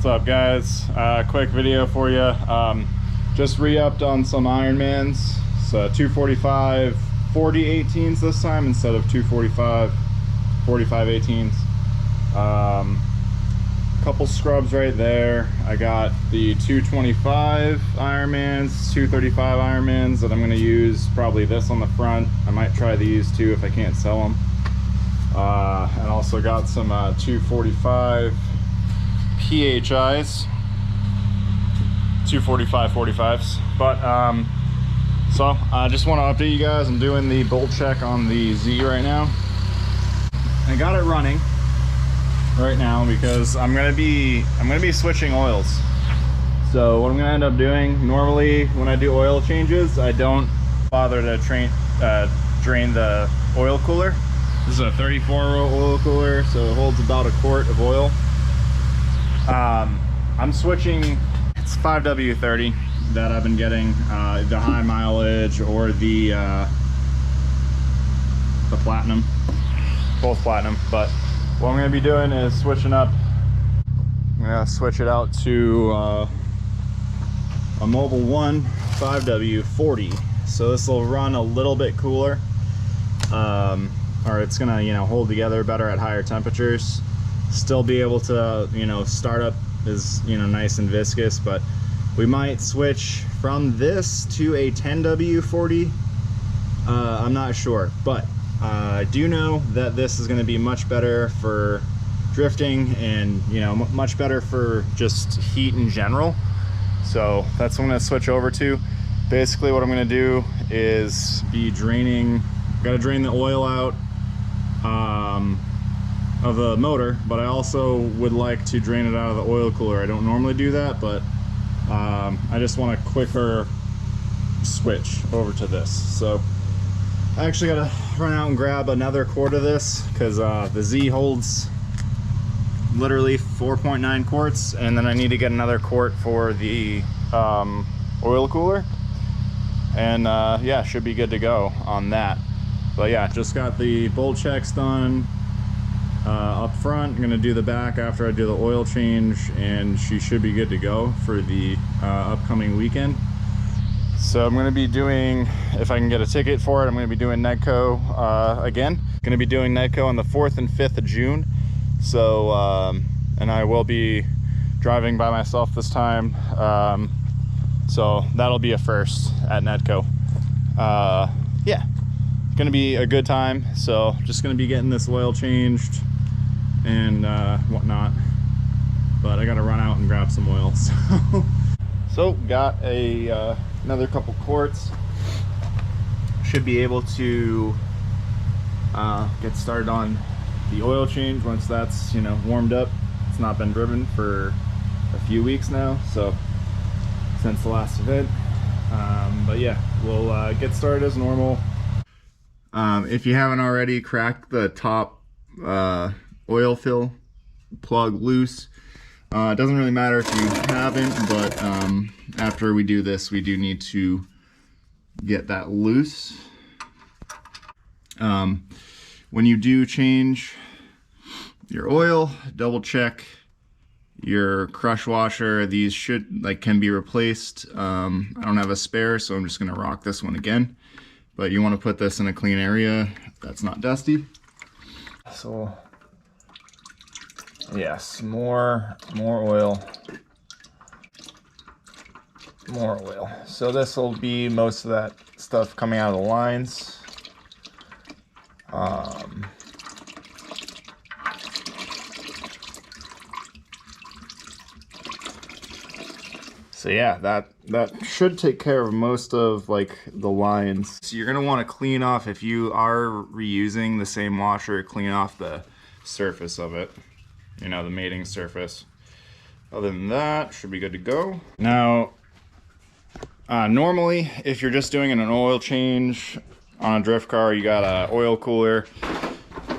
What's up, guys? Quick video for you. Just re-upped on some Ironmans. So 245 40 18s this time instead of 245 45 18s. Couple scrubs right there. I got the 225 Ironmans, 235 Ironmans that I'm going to use. Probably this on the front. I might try these too if I can't sell them. And also got some 245 PHIs, 245 45s. But so I just want to update you guys. I'm doing the bolt check on the Z right now. I got it running right now because I'm gonna be switching oils. So what I'm gonna end up doing, normally when I do oil changes, I don't bother to drain the oil cooler. This is a 34-row oil cooler, so it holds about a quart of oil. I'm switching, it's 5W30 that I've been getting, the high mileage or the platinum, both platinum. But what I'm going to be doing is switching up. I'm going to switch it out to a Mobile 1 5W40. So this will run a little bit cooler, or it's going to, you know, hold together better at higher temperatures. Still be able to, you know, start up is, you know, nice and viscous. But we might switch from this to a 10W40. I'm not sure, but I do know that this is going to be much better for drifting and, you know, much better for just heat in general. So that's what I'm going to switch over to. Basically what I'm going to do is be draining, got to drain the oil out of the motor, but I also would like to drain it out of the oil cooler. I don't normally do that, but I just want a quicker switch over to this. So I actually got to run out and grab another quart of this because the Z holds literally 4.9 quarts, and then I need to get another quart for the oil cooler, and yeah, should be good to go on that. But yeah, just got the bolt checks done up front. I'm gonna do the back after I do the oil change, and she should be good to go for the upcoming weekend. So I'm going to be doing, if I can get a ticket for it, I'm going to be doing Nedco again. Going to be doing Nedco on the 4th and 5th of June. So, and I will be driving by myself this time. So that'll be a first at Nedco. Yeah, it's going to be a good time. So just going to be getting this oil changed and whatnot. But I got to run out and grab some oil. So got a another couple quarts. Should be able to get started on the oil change once that's, you know, warmed up. It's not been driven for a few weeks now, so since the last event. But yeah, we'll get started as normal. If you haven't already, cracked the top oil fill plug loose. It doesn't really matter if you haven't, but after we do this, we do need to get that loose. When you do change your oil, double check your crush washer. These can be replaced. I don't have a spare, so I'm just gonna rock this one again. But you want to put this in a clean area that's not dusty. So yes, more oil. More oil. So this will be most of that stuff coming out of the lines. So yeah, that should take care of most of like the lines. So you're gonna want to clean off, if you are reusing the same washer, clean off the surface of it. You know, the mating surface. Other than that, should be good to go. Now, normally, if you're just doing an oil change on a drift car, you got a oil cooler,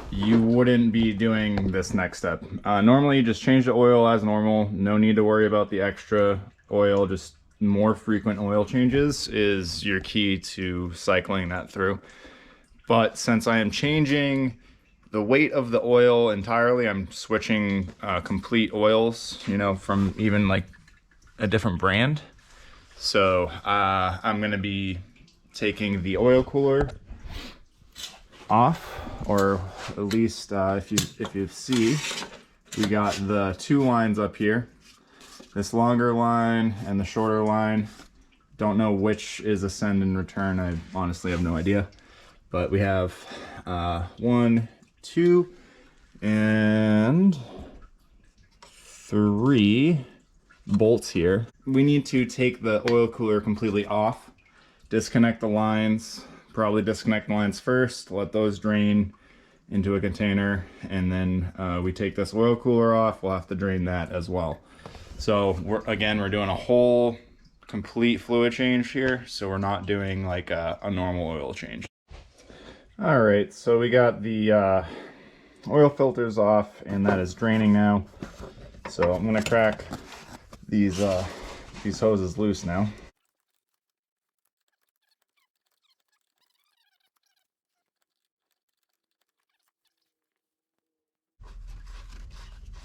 you wouldn't be doing this next step. Normally, you just change the oil as normal. No need to worry about the extra oil. Just more frequent oil changes is your key to cycling that through. But since I am changing the weight of the oil entirely. I'm switching complete oils, you know, from even like a different brand. So I'm gonna be taking the oil cooler off, or at least if you see, we got the two lines up here, this longer line and the shorter line. Don't know which is a send and return. I honestly have no idea, but we have 1, 2, and 3 bolts here. We need to take the oil cooler completely off, disconnect the lines, probably disconnect the lines first, let those drain into a container, and then we take this oil cooler off. We'll have to drain that as well. So we're doing a whole complete fluid change here, so we're not doing like a normal oil change. All right, so we got the oil filters off, and that is draining now. So I'm gonna crack these hoses loose now.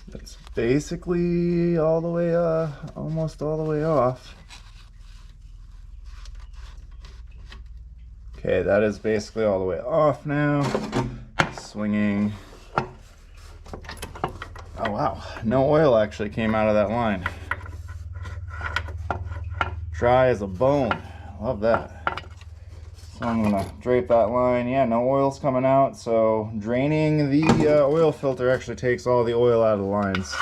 That's basically all the way, almost all the way off. Okay, that is basically all the way off now. Swinging. Oh wow, no oil actually came out of that line. Dry as a bone. Love that. So I'm gonna drape that line. Yeah, no oil's coming out. So draining the oil filter actually takes all the oil out of the lines.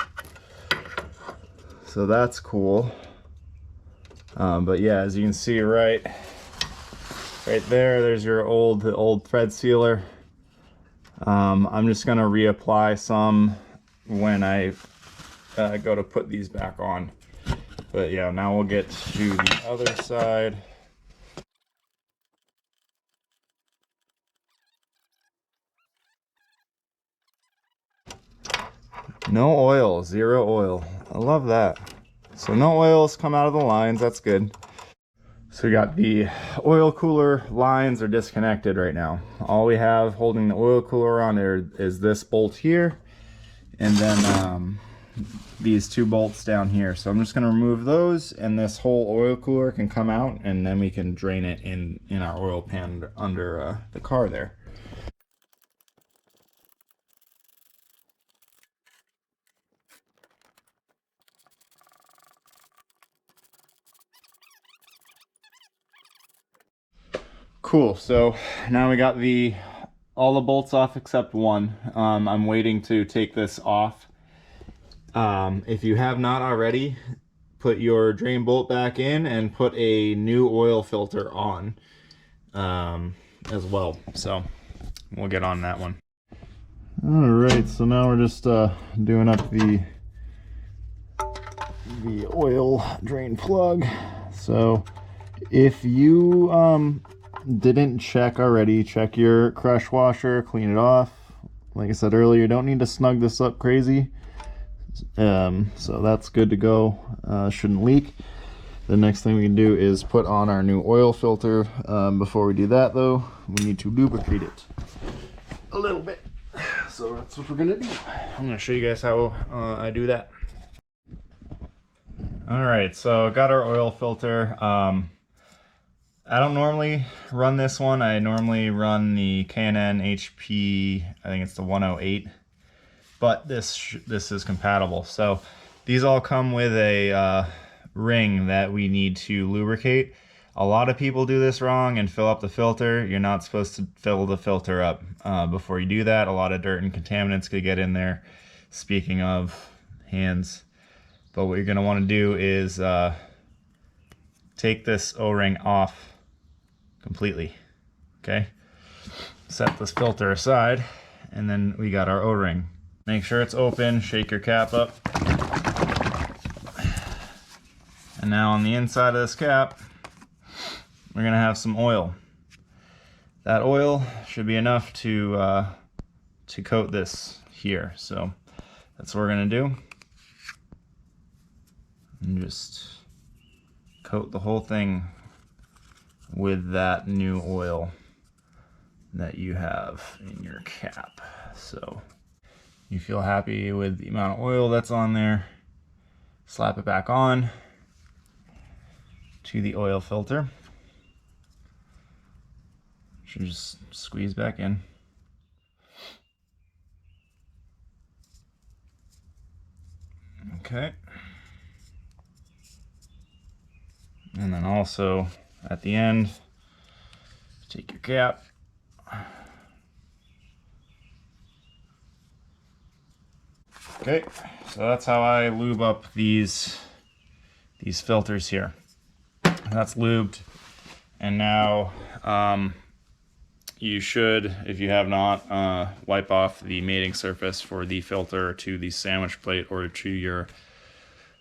So that's cool. But yeah, as you can see right there, there's your old thread sealer. I'm just gonna reapply some when I go to put these back on. But yeah, now we'll get to the other side. No oil, 0 oil. I love that. So no oils come out of the lines, that's good. So we got the oil cooler lines are disconnected right now. All we have holding the oil cooler on there is this bolt here, and then these 2 bolts down here. So I'm just gonna remove those, and this whole oil cooler can come out, and then we can drain it in our oil pan under the car there. Cool, so now we got all the bolts off except one. I'm waiting to take this off. If you have not already, put your drain bolt back in and put a new oil filter on as well. So we'll get on that one. All right, so now we're just doing up the oil drain plug. So if you didn't check already, check your crush washer, clean it off. Like I said earlier, you don't need to snug this up crazy. So that's good to go. Shouldn't leak. The next thing we can do is put on our new oil filter. Before we do that though, we need to lubricate it a little bit. So that's what we're gonna do. I'm gonna show you guys how I do that. All right, so got our oil filter. I don't normally run this one. I normally run the K&N HP, I think it's the 108, but this is compatible. So these all come with a ring that we need to lubricate. A lot of people do this wrong and fill up the filter. You're not supposed to fill the filter up before you do that. A lot of dirt and contaminants could get in there. Speaking of hands. But what you're gonna wanna do is take this O-ring off completely, okay? Set this filter aside, and then we got our O-ring. Make sure it's open, shake your cap up. And now on the inside of this cap, we're gonna have some oil. That oil should be enough to coat this here. So that's what we're gonna do. And just coat the whole thing with that new oil that you have in your cap. So you feel happy with the amount of oil that's on there, slap it back on to the oil filter. Should just squeeze back in. Okay. And then also at the end, take your cap. Okay, so that's how I lube up these filters here. That's lubed, and now you should, if you have not, wipe off the mating surface for the filter to the sandwich plate or to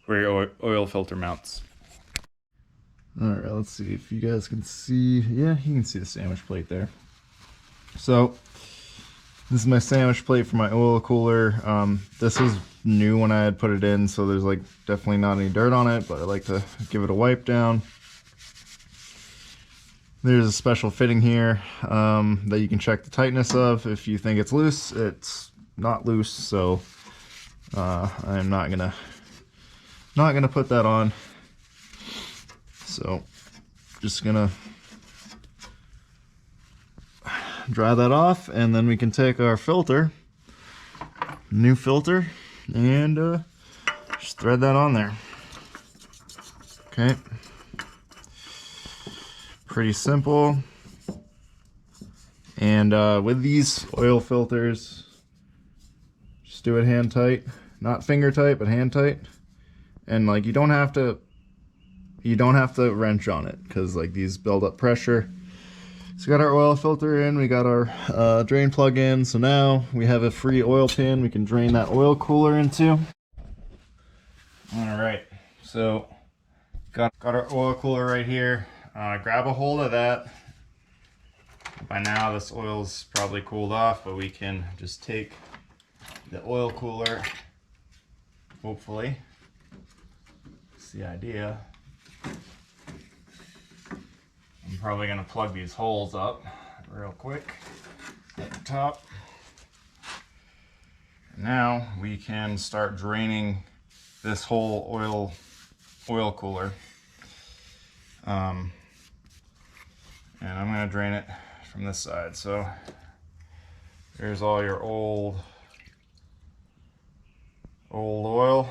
where your oil filter mounts. All right, let's see if you guys can see. Yeah, you can see the sandwich plate there. So this is my sandwich plate for my oil cooler. This was new when I had put it in, so there's like definitely not any dirt on it, but I like to give it a wipe down. There's a special fitting here that you can check the tightness of. If you think it's loose, it's not loose, so I'm not gonna put that on. So just gonna dry that off, and then we can take our filter, new filter, and just thread that on there. Okay, pretty simple. And with these oil filters, just do it hand tight, not finger tight, but hand tight. And like you don't have to wrench on it, because like these build up pressure. So we got our oil filter in, we got our drain plug in, so now we have a free oil pan we can drain that oil cooler into. Alright, so got our oil cooler right here. Grab a hold of that. By now this oil's probably cooled off, but we can just take the oil cooler, hopefully. That's the idea. I'm probably going to plug these holes up real quick at the top. Now we can start draining this whole oil cooler. And I'm going to drain it from this side. So there's all your old oil.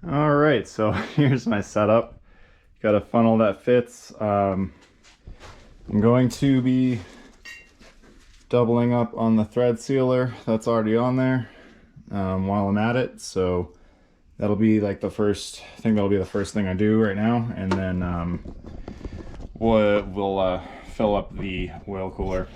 All right, so here's my setup. Got a funnel that fits. I'm going to be doubling up on the thread sealer that's already on there while I'm at it. So that'll be like the first thing. That'll be the first thing I do right now, and then we'll fill up the oil cooler.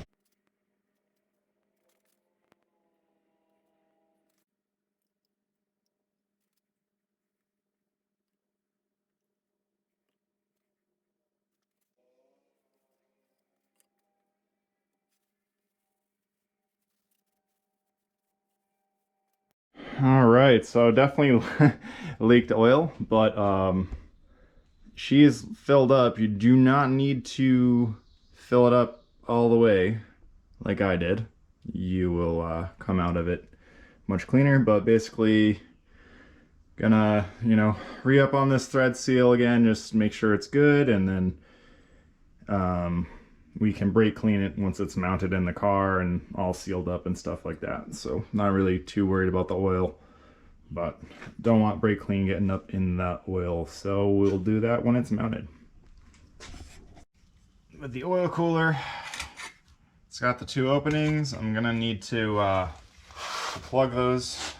All right, so definitely leaked oil, but she's filled up. You do not need to fill it up all the way like I did. You will come out of it much cleaner, but basically gonna, re-up on this thread seal again, just make sure it's good, and then we can brake clean it once it's mounted in the car and all sealed up and stuff like that. So not really too worried about the oil, but don't want brake clean getting up in the oil. So we'll do that when it's mounted. With the oil cooler, it's got the two openings. I'm gonna need to plug those.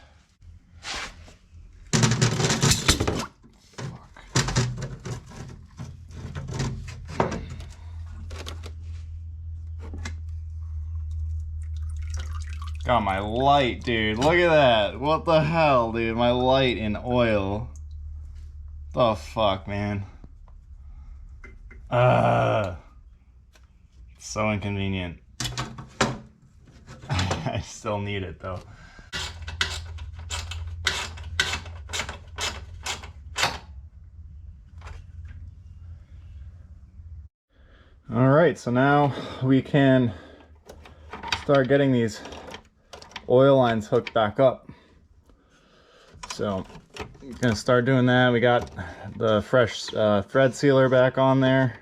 Got my light, dude. Look at that. What the hell, dude? My light in oil. The fuck, man. So inconvenient. I still need it though. All right, so now we can start getting these oil lines hooked back up. So I'm gonna start doing that. We got the fresh thread sealer back on there.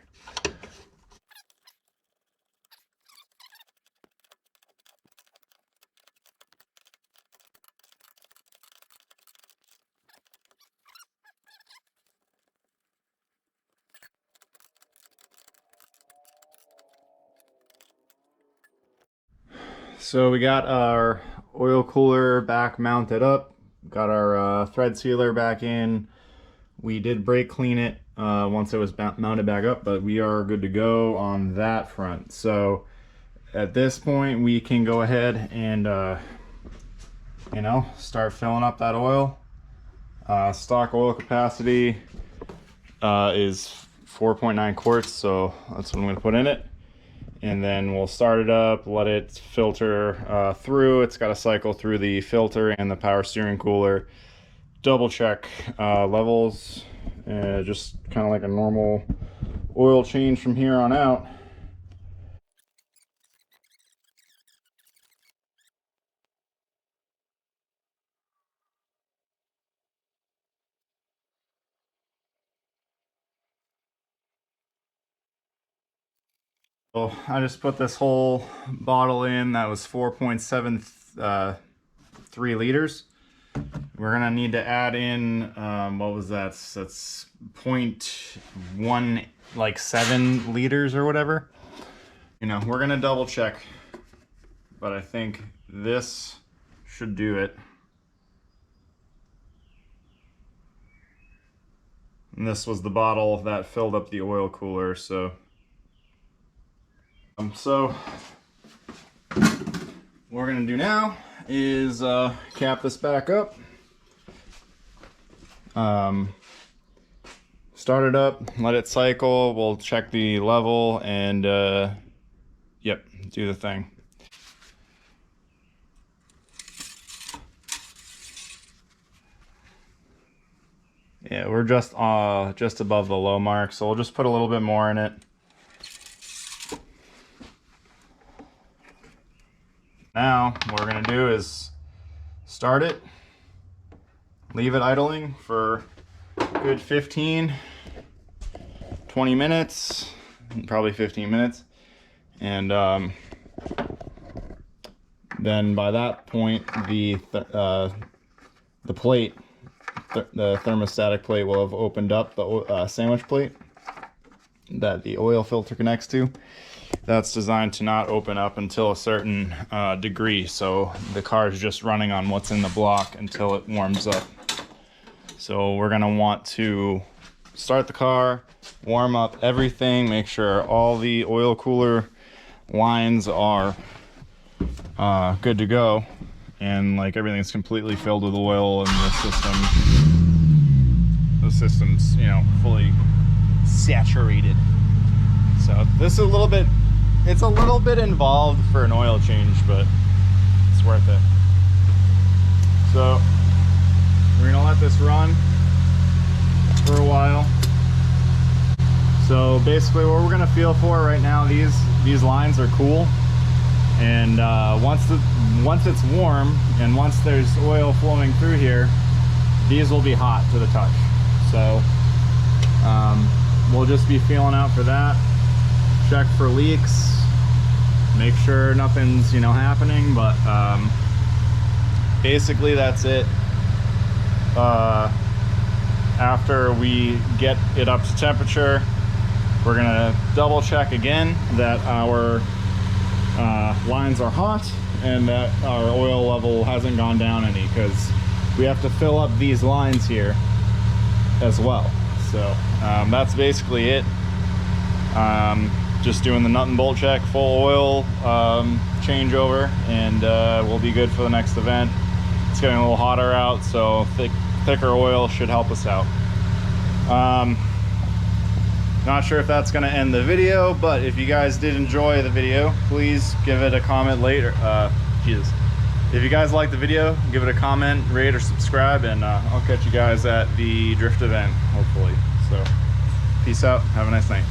So we got our oil cooler back mounted up, got our thread sealer back in. We did brake clean it once it was mounted back up, but we are good to go on that front. So at this point we can go ahead and you know, start filling up that oil. Stock oil capacity is 4.9 quarts, so that's what I'm going to put in it. And then we'll start it up, let it filter through. It's got to cycle through the filter and the power steering cooler. Double check levels, just kind of like a normal oil change from here on out. So I just put this whole bottle in. That was 4.73 liters. We're gonna need to add in what was that? That's 0.1 like 7 liters or whatever. You know, we're gonna double check, but I think this should do it. And this was the bottle that filled up the oil cooler, so what we're gonna do now is cap this back up, start it up, let it cycle, we'll check the level, and yep, do the thing. Yeah, we're just above the low mark, so we'll just put a little bit more in it. Now, what we're gonna do is start it, leave it idling for a good 15, 20 minutes, probably 15 minutes. And then by that point, the plate, the thermostatic plate will have opened up, the sandwich plate that the oil filter connects to. That's designed to not open up until a certain degree, so the car is just running on what's in the block until it warms up. So we're gonna want to start the car, warm up everything, make sure all the oil cooler lines are good to go, and like everything's completely filled with oil, and the system's, you know, fully saturated. So this is a little bit, it's a little bit involved for an oil change, but it's worth it. So we're gonna let this run for a while. So basically what we're gonna feel for right now, these lines are cool, and once it's warm and once there's oil flowing through here, these will be hot to the touch. So we'll just be feeling out for that. Check for leaks, make sure nothing's, you know, happening, but basically that's it. After we get it up to temperature, we're gonna double check again that our lines are hot and that our oil level hasn't gone down any, because we have to fill up these lines here as well. So that's basically it. Just doing the nut and bolt check, full oil changeover, and we'll be good for the next event. It's getting a little hotter out, so thicker oil should help us out. Not sure if that's going to end the video, but if you guys did enjoy the video, please give it a comment later. If you guys like the video, give it a comment, rate, or subscribe, and I'll catch you guys at the drift event, hopefully. So peace out, have a nice night.